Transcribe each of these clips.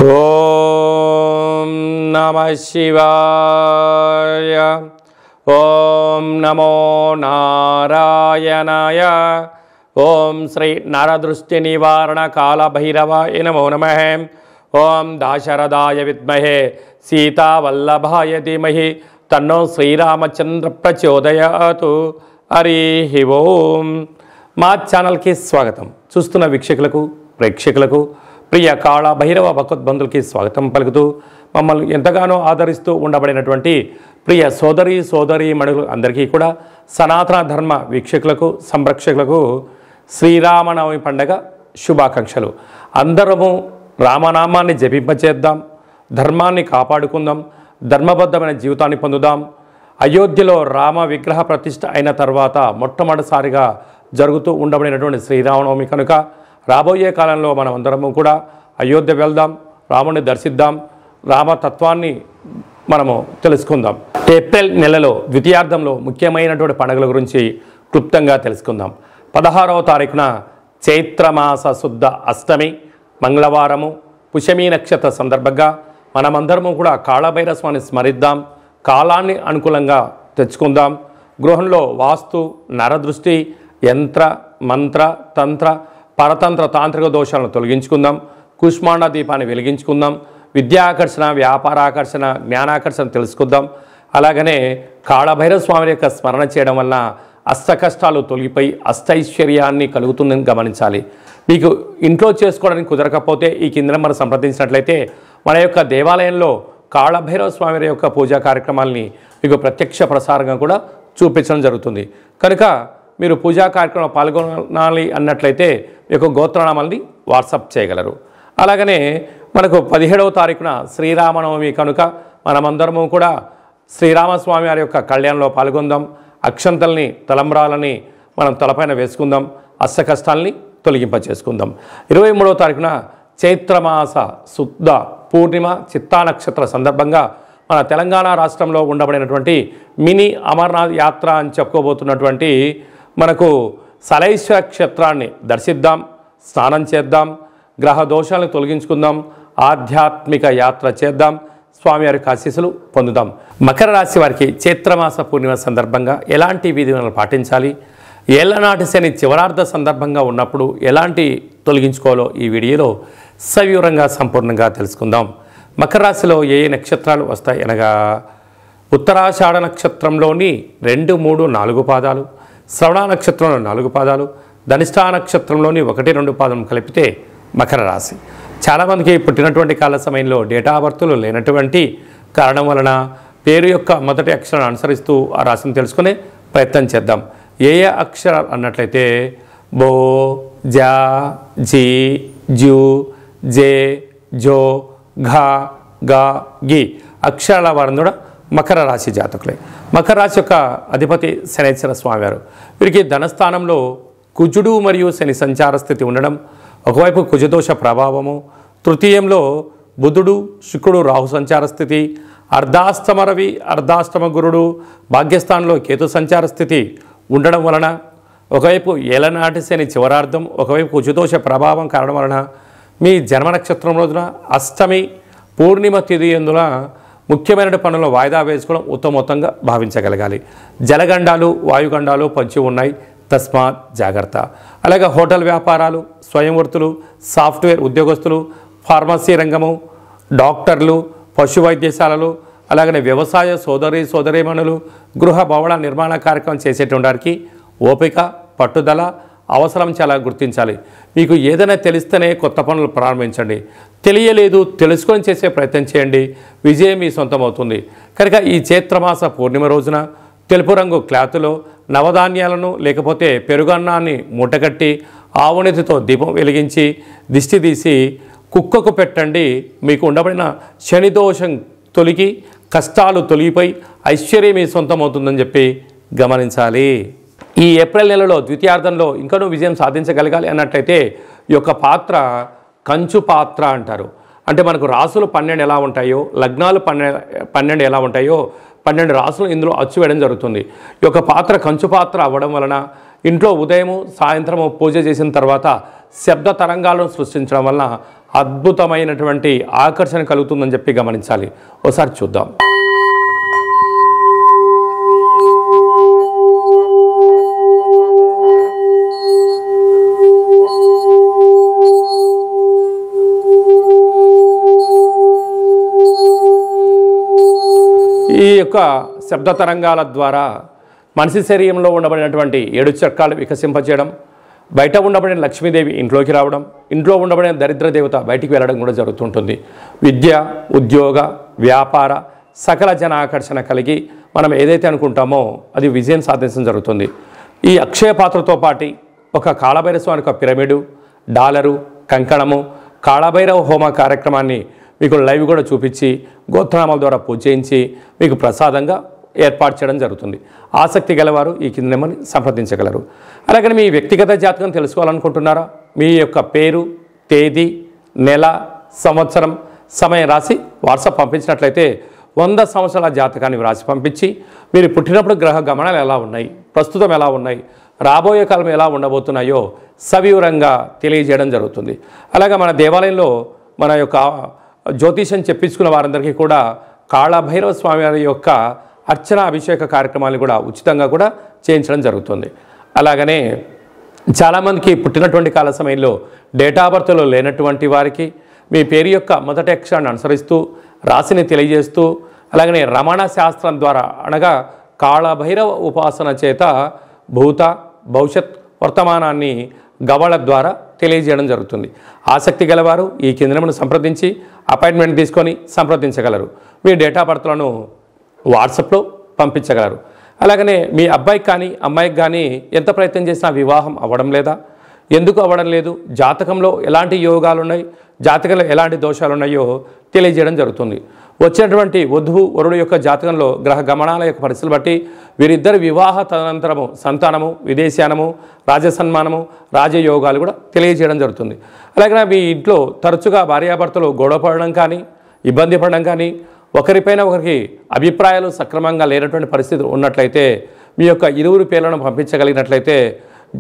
ఓం నమః శివాయ. ఓం నమో నారాయణాయ. ఓం శ్రీ నరదృష్టి నివారణ కాళభైరవాయ నమో నమః. ఓం దాశరథాయ విద్మహే సీతావల్లభాయ ధీమహి తన్నో శ్రీరామచంద్ర ప్రచోదయాతు. హరి ఓం. మా ఛానల్కి స్వాగతం. చూస్తున్న వీక్షకులకు ప్రేక్షకులకు ప్రియ కాళభైరవ భగవద్బంధులకి స్వాగతం పలుకుతూ మమ్మల్ని ఎంతగానో ఆదరిస్తూ ఉండబడినటువంటి ప్రియ సోదరీ మణులు అందరికీ కూడా సనాతన ధర్మ వీక్షకులకు సంరక్షకులకు శ్రీరామనవమి పండగ శుభాకాంక్షలు. అందరము రామనామాన్ని జపింపచేద్దాం, ధర్మాన్ని కాపాడుకుందాం, ధర్మబద్ధమైన జీవితాన్ని పొందుదాం. అయోధ్యలో రామ విగ్రహ ప్రతిష్ఠ అయిన తర్వాత మొట్టమొదటిసారిగా జరుగుతూ ఉండబడినటువంటి శ్రీరామనవమి కనుక రాబోయే కాలంలో మనం అందరము కూడా అయోధ్య వెళ్దాం, రాముని దర్శిద్దాం, రామతత్వాన్ని మనము తెలుసుకుందాం. ఏప్రిల్ నెలలో ద్వితీయార్థంలో ముఖ్యమైనటువంటి పండుగల గురించి క్లుప్తంగా తెలుసుకుందాం. 16వ తారీఖున చైత్రమాస శుద్ధ అష్టమి మంగళవారము పుష్యమి నక్షత్ర సందర్భంగా మనమందరము కూడా కాళభైరవ స్వామిని స్మరిద్దాం, కాలాన్ని అనుకూలంగా తెచ్చుకుందాం. గృహంలో వాస్తు నరదృష్టి యంత్ర మంత్ర తంత్ర పరతంత్ర తాంత్రిక దోషాలను తొలగించుకుందాం. కుష్మాండ దీపాన్ని వెలిగించుకుందాం. విద్యాకర్షణ, వ్యాపారాకర్షణ, జ్ఞానాకర్షణ తెలుసుకుందాం. అలాగనే కాళభైరవ స్వామి యొక్క స్మరణ చేయడం వల్ల అష్ట కష్టాలు తొలగిపోయి అష్టైశ్వర్యాన్ని కలుగుతుందని గమనించాలి. మీకు ఇంట్లో చేసుకోవడానికి కుదరకపోతే ఈ కింద మనం సంప్రదించినట్లయితే మన యొక్క దేవాలయంలో కాళభైరవ స్వామి యొక్క పూజా కార్యక్రమాలని మీకు ప్రత్యక్ష ప్రసారంగా కూడా చూపించడం జరుగుతుంది. కనుక మీరు పూజా కార్యక్రమంలో పాల్గొనాలి అన్నట్లయితే మీకు గోత్రనామాల్ని వాట్సాప్ చేయగలరు. అలాగనే మనకు 17వ తారీఖున శ్రీరామనవమి కనుక మనమందరము కూడా శ్రీరామస్వామి వారి యొక్క కళ్యాణంలో పాల్గొందాం. అక్షంతల్ని తలంబ్రాలని మనం తలపైన వేసుకుందాం, అష్ట కష్టాలని తొలగింపచేసుకుందాం. 23వ తారీఖున చైత్రమాస శుద్ధ పూర్ణిమ చిత్తా నక్షత్ర సందర్భంగా మన తెలంగాణ రాష్ట్రంలో ఉండబడినటువంటి మినీ అమర్నాథ్ యాత్ర అని చెప్పుకోబోతున్నటువంటి మనకు సలైశ్వర క్షేత్రాన్ని దర్శిద్దాం, స్నానం చేద్దాం, గ్రహ దోషాలను తొలగించుకుందాం, ఆధ్యాత్మిక యాత్ర చేద్దాం, స్వామివారి ఆశీస్సులు పొందుదాం. మకర రాశి వారికి చైత్రమాస పూర్ణిమ సందర్భంగా ఎలాంటి విధులను పాటించాలి, ఏళ్లనాటి శని చివరార్థ సందర్భంగా ఉన్నప్పుడు ఎలాంటి తొలగించుకోవాలో ఈ వీడియోలో సవివరంగా సంపూర్ణంగా తెలుసుకుందాం. మకర రాశిలో ఏ నక్షత్రాలు వస్తాయి అనగా ఉత్తరాషాఢ నక్షత్రంలోని 2, 3, 4 పాదాలు, శ్రవణ నక్షత్రంలో 4 పాదాలు, ధనిష్ఠా నక్షత్రంలోని 1, 2 పాదం కలిపితే మకర రాశి. చాలామందికి పుట్టినటువంటి కాల సమయంలో డేటా ఆఫ్ బర్త్లు లేనటువంటి కారణం వలన పేరు యొక్క మొదటి అక్షరాన్ని అనుసరిస్తూ ఆ రాశిని తెలుసుకునే ప్రయత్నం చేద్దాం. ఏ అక్షరాలు అన్నట్లయితే బో, జా, జీ, జూ, జే, జో, ఘా, గా, గి అక్షరాల వారిని కూడా మకర రాశి జాతకులే. మకర రాశి యొక్క అధిపతి శనైశ్వర స్వామివారు. వీరికి ధనస్థానంలో కుజుడు మరియు శని సంచార స్థితి ఉండడం, ఒకవైపు కుజదోష ప్రభావము, తృతీయంలో బుధుడు శుక్రుడు రాహు సంచార స్థితి, అర్ధాష్టమ రవి అర్ధాష్టమ గురుడు భాగ్యస్థానంలో కేతు సంచార స్థితి ఉండడం వలన ఒకవైపు ఏలనాటి శని చివరార్థం, ఒకవైపు కుజదోష ప్రభావం కారణం వలన మీ జన్మ నక్షత్రం రోజున అష్టమి పూర్ణిమ తిథి ఎందున ముఖ్యమైన పనులను వాయిదా వేసుకోవడం ఉత్తమోత్తంగా భావించగలగాలి. జలగండాలు వాయుగండాలు పొంచి ఉన్నాయి, తస్మాత్ జాగ్రత్త. అలాగే హోటల్ వ్యాపారాలు, స్వయం వృత్తులు, సాఫ్ట్వేర్ ఉద్యోగస్తులు, ఫార్మసీ రంగము, డాక్టర్లు, పశు వైద్యశాలలు, అలాగనే వ్యవసాయ సోదరీమణులు, గృహ భవన నిర్మాణ కార్యక్రమం చేసేటువంటి వారికి ఓపిక పట్టుదల అవసరం చాలా గుర్తించాలి. మీకు ఏదైనా తెలిస్తేనే కొత్త పనులు ప్రారంభించండి, తెలియలేదు తెలుసుకొని చేసే ప్రయత్నం చేయండి, విజయం మీ సొంతమవుతుంది. కనుక ఈ చైత్రమాస పూర్ణిమ రోజున తెలుపు రంగు క్లాతులో నవధాన్యాలను లేకపోతే పెరుగన్నాన్ని మూటగట్టి ఆవునితితో దీపం వెలిగించి దిష్టి తీసి కుక్కకు పెట్టండి. మీకు ఉండబడిన శని దోషం తొలగి కష్టాలు తొలగిపోయి ఐశ్వర్యం మీ సొంతమవుతుందని చెప్పి గమనించాలి. ఈ ఏప్రిల్ నెలలో ద్వితీయార్థంలో ఇంకనూ విజయం సాధించగలగాలి అన్నట్లయితే ఈ యొక్క పాత్ర కంచు పాత్ర అంటారు. అంటే మనకు రాసులు 12 ఎలా ఉంటాయో, లగ్నాలు 12 ఎలా ఉంటాయో 12 రాసులు ఇందులో అచ్చు వేయడం జరుగుతుంది. ఈ యొక్క పాత్ర కంచు పాత్ర అవ్వడం వలన ఇంట్లో ఉదయము సాయంత్రము పూజ చేసిన తర్వాత శబ్ద తరంగాలను సృష్టించడం వలన అద్భుతమైనటువంటి ఆకర్షణ కలుగుతుందని చెప్పి గమనించాలి. ఒకసారి చూద్దాం. ఈ యొక్క శబ్ద తరంగాల ద్వారా మనిషి శరీరంలో ఉండబడినటువంటి 7 చక్రాలు వికసింపచేయడం, బయట ఉండబడిన లక్ష్మీదేవి ఇంట్లోకి రావడం, ఇంట్లో ఉండబడిన దరిద్ర దేవత బయటికి వెళ్ళడం కూడా జరుగుతుంటుంది. విద్య, ఉద్యోగ, వ్యాపార, సకల జన ఆకర్షణ కలిగి మనం ఏదైతే అనుకుంటామో అది విజయం సాధించడం జరుగుతుంది. ఈ అక్షయ పాత్రతో పాటు ఒక కాళభైరవ స్వామికి ఒక పిరమిడు, డాలరు, కంకణము, కాళభైరవ హోమ కార్యక్రమాన్ని మీకు లైవ్ కూడా చూపించి గోత్రనామాల ద్వారా పూజ చేయించి మీకు ప్రసాదంగా ఏర్పాటు చేయడం జరుగుతుంది. ఆసక్తి గలవారు ఈ కింద నెంబర్ని సంప్రదించగలరు. అలాగే మీ వ్యక్తిగత జాతకం తెలుసుకోవాలనుకుంటున్నారా? మీ యొక్క పేరు, తేదీ, నెల, సంవత్సరం, సమయం రాసి వాట్సాప్ పంపించినట్లయితే 100 సంవత్సరాల జాతకాన్ని వ్రాసి పంపించి మీరు పుట్టినప్పుడు గ్రహ గమనాలు ఎలా ఉన్నాయి, ప్రస్తుతం ఎలా ఉన్నాయి, రాబోయే కాలం ఎలా ఉండబోతున్నాయో సవివరంగా తెలియజేయడం జరుగుతుంది. అలాగే మన దేవాలయంలో మన యొక్క జ్యోతిషం చెప్పించుకున్న వారందరికీ కూడా కాళభైరవ స్వామి వారి యొక్క అర్చన అభిషేక కార్యక్రమాలు కూడా ఉచితంగా కూడా చేయించడం జరుగుతుంది. అలాగనే చాలామందికి పుట్టినటువంటి కాల సమయంలో డేట్ ఆఫ్ బర్త్లో లేనటువంటి వారికి మీ పేరు యొక్క మొదటి అక్షరాన్ని అనుసరిస్తూ రాశిని తెలియజేస్తూ అలాగనే రమణ శాస్త్రం ద్వారా అనగా కాళభైరవ ఉపాసన చేత భూత, భవిష్యత్, వర్తమానాన్ని గవళ ద్వారా తెలియజేయడం జరుగుతుంది. ఆసక్తి గలవారు ఈ కింద నెంబర్ను సంప్రదించి అపాయింట్మెంట్ తీసుకొని సంప్రదించగలరు. మీ డేట్ ఆఫ్ బర్త్లను వాట్సాప్లో పంపించగలరు. అలాగనే మీ అబ్బాయికి కానీ అమ్మాయికి కానీ ఎంత ప్రయత్నం చేసినా వివాహం అవ్వడం లేదా, ఎందుకు అవ్వడం లేదు, జాతకంలో ఎలాంటి యోగాలు ఉన్నాయి, జాతకంలో ఎలాంటి దోషాలు ఉన్నాయో తెలియజేయడం జరుగుతుంది. వచ్చినటువంటి వధువు వరుడు యొక్క జాతకంలో గ్రహ గమనాల యొక్క పరిస్థితులు బట్టి వీరిద్దరి వివాహ తదనంతరము సంతానము, విదేశానము, రాజసన్మానము, రాజయోగాలు కూడా తెలియజేయడం జరుగుతుంది. అలాగే మీ ఇంట్లో తరచుగా భార్యాభర్తలు గొడవ పడడం కానీ, ఇబ్బంది పడడం కానీ, ఒకరిపైన ఒకరికి అభిప్రాయాలు సక్రమంగా లేనటువంటి పరిస్థితులు ఉన్నట్లయితే మీ యొక్క ఇరువురు పేర్లను పంపించగలిగినట్లయితే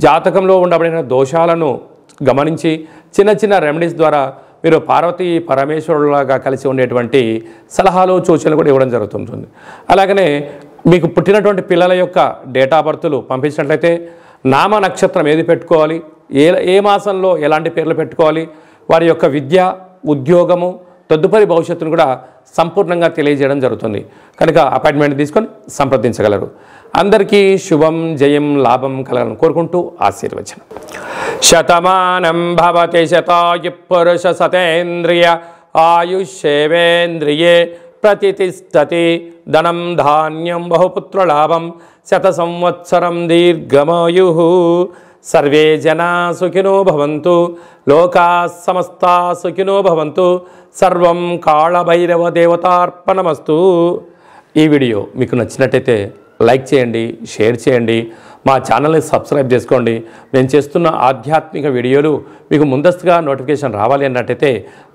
జాతకంలో ఉండబడిన దోషాలను గమనించి చిన్న చిన్న రెమెడీస్ ద్వారా మీరు పార్వతీ పరమేశ్వరులాగా కలిసి ఉండేటువంటి సలహాలు, సూచనలు కూడా ఇవ్వడం జరుగుతుంటుంది. అలాగనే మీకు పుట్టినటువంటి పిల్లల యొక్క డేట్ ఆఫ్ బర్త్లు పంపించినట్లయితే నామ నక్షత్రం ఏది పెట్టుకోవాలి, ఏ మాసంలో ఎలాంటి పేర్లు పెట్టుకోవాలి, వారి యొక్క విద్య, ఉద్యోగము, తదుపరి భవిష్యత్తును కూడా సంపూర్ణంగా తెలియజేయడం జరుగుతుంది. కనుక అపాయింట్మెంట్ తీసుకొని సంప్రదించగలరు. అందరికీ శుభం, జయం, లాభం కలగాలని కోరుకుంటూ ఆశీర్వచనం. శతమానం భవతి శతాయు పురుష సతేంద్రియ ఆయుష్యేవేంద్రియే ప్రతిష్టతి ధనం ధాన్యం బహుపుత్రలాభం శత సంవత్సరం దీర్ఘమాయు. సర్వే జనా సుఖినో భవంతు, లోకా సమస్తా సుఖినో భవంతు. సర్వం కాళభైరవ దేవతార్పణమస్తు. ఈ వీడియో మీకు నచ్చినట్టయితే లైక్ చేయండి, షేర్ చేయండి, మా ఛానల్ని సబ్స్క్రైబ్ చేసుకోండి. నేను చేస్తున్న ఆధ్యాత్మిక వీడియోలు మీకు ముందస్తుగా నోటిఫికేషన్ రావాలి అన్నట్టయితే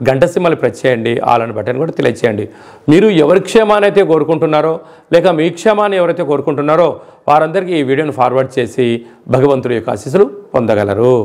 గంట సింబల్ ప్రెస్ చేయండి, ఆల్ అని బటన్ కూడా తెలియచేయండి. మీరు ఎవరి క్షేమాన్ని అయితే కోరుకుంటున్నారో లేక మీ క్షేమాన్ని ఎవరైతే కోరుకుంటున్నారో వారందరికీ ఈ వీడియోను ఫార్వర్డ్ చేసి భగవంతుడి యొక్క ఆశీస్సులు పొందగలరు.